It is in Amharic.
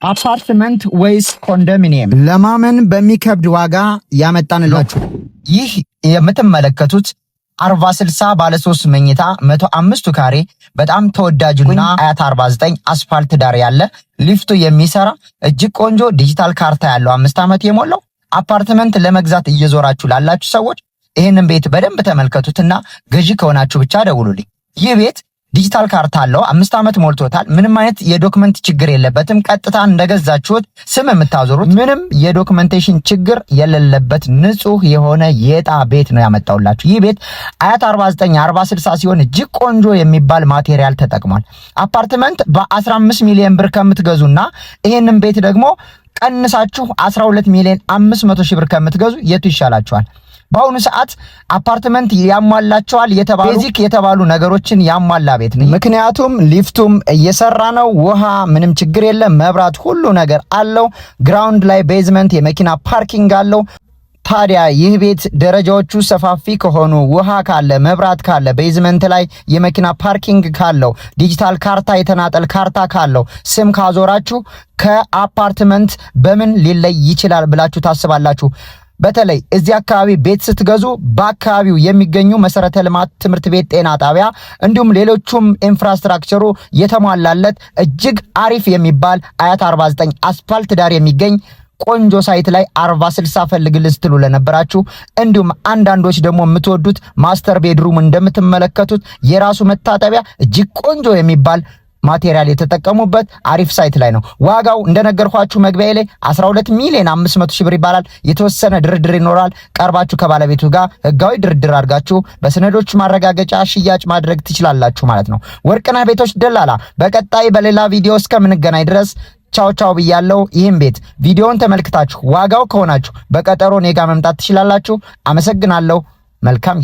አፓርትመንት ወይስ ኮንዶሚኒየም? ለማመን በሚከብድ ዋጋ ያመጣንላችሁ ይህ የምትመለከቱት 40/60 ባለ 3 መኝታ 105 ካሬ በጣም ተወዳጅና አያት 49 አስፋልት ዳር ያለ ሊፍቱ የሚሰራ እጅግ ቆንጆ ዲጂታል ካርታ ያለው 5 ዓመት የሞላው አፓርትመንት ለመግዛት እየዞራችሁ ላላችሁ ሰዎች ይሄንን ቤት በደንብ ተመልከቱትና ገዢ ከሆናችሁ ብቻ ደውሉልኝ። ይህ ቤት ዲጂታል ካርታ አለው፣ 5 ዓመት ሞልቶታል። ምንም አይነት የዶክመንት ችግር የለበትም። ቀጥታ እንደገዛችሁት ስም የምታዞሩት ምንም የዶክመንቴሽን ችግር የሌለበት ንጹህ የሆነ የጣ ቤት ነው ያመጣውላችሁ። ይህ ቤት አያት 49 40/60 ሲሆን እጅግ ቆንጆ የሚባል ማቴሪያል ተጠቅሟል። አፓርትመንት በ15 ሚሊዮን ብር ከምትገዙና ይሄንን ቤት ደግሞ ቀንሳችሁ 12 ሚሊዮን 500 ሺህ ብር ከምትገዙ የቱ ይሻላችኋል? በአሁኑ ሰዓት አፓርትመንት ያሟላቸዋል ቤዚክ የተባሉ ነገሮችን ያሟላ ቤት ነው። ምክንያቱም ሊፍቱም እየሰራ ነው፣ ውሃ ምንም ችግር የለም፣ መብራት ሁሉ ነገር አለው። ግራውንድ ላይ ቤዝመንት የመኪና ፓርኪንግ አለው። ታዲያ ይህ ቤት ደረጃዎቹ ሰፋፊ ከሆኑ ውሃ ካለ መብራት ካለ ቤዝመንት ላይ የመኪና ፓርኪንግ ካለው ዲጂታል ካርታ የተናጠል ካርታ ካለው ስም ካዞራችሁ ከአፓርትመንት በምን ሊለይ ይችላል ብላችሁ ታስባላችሁ? በተለይ እዚህ አካባቢ ቤት ስትገዙ በአካባቢው የሚገኙ መሰረተ ልማት፣ ትምህርት ቤት፣ ጤና ጣቢያ እንዲሁም ሌሎችም ኢንፍራስትራክቸሩ የተሟላለት እጅግ አሪፍ የሚባል አያት 49 አስፋልት ዳር የሚገኝ ቆንጆ ሳይት ላይ 40/60 ፈልግልን ስትሉ ለነበራችሁ እንዲሁም አንዳንዶች ደግሞ የምትወዱት ማስተር ቤድሩም እንደምትመለከቱት የራሱ መታጠቢያ እጅግ ቆንጆ የሚባል ማቴሪያል የተጠቀሙበት አሪፍ ሳይት ላይ ነው። ዋጋው እንደነገርኳችሁ መግቢያ ላይ 12 ሚሊዮን 500 ሺህ ብር ይባላል። የተወሰነ ድርድር ይኖራል። ቀርባችሁ ከባለቤቱ ጋር ህጋዊ ድርድር አድርጋችሁ በሰነዶች ማረጋገጫ ሽያጭ ማድረግ ትችላላችሁ ማለት ነው። ወርቅነህ ቤቶች ደላላ። በቀጣይ በሌላ ቪዲዮ እስከምንገናኝ ድረስ ቻው ቻው ብያለሁ። ይህን ቤት ቪዲዮውን ተመልክታችሁ ዋጋው ከሆናችሁ በቀጠሮ ኔጋ መምጣት ትችላላችሁ። አመሰግናለሁ። መልካም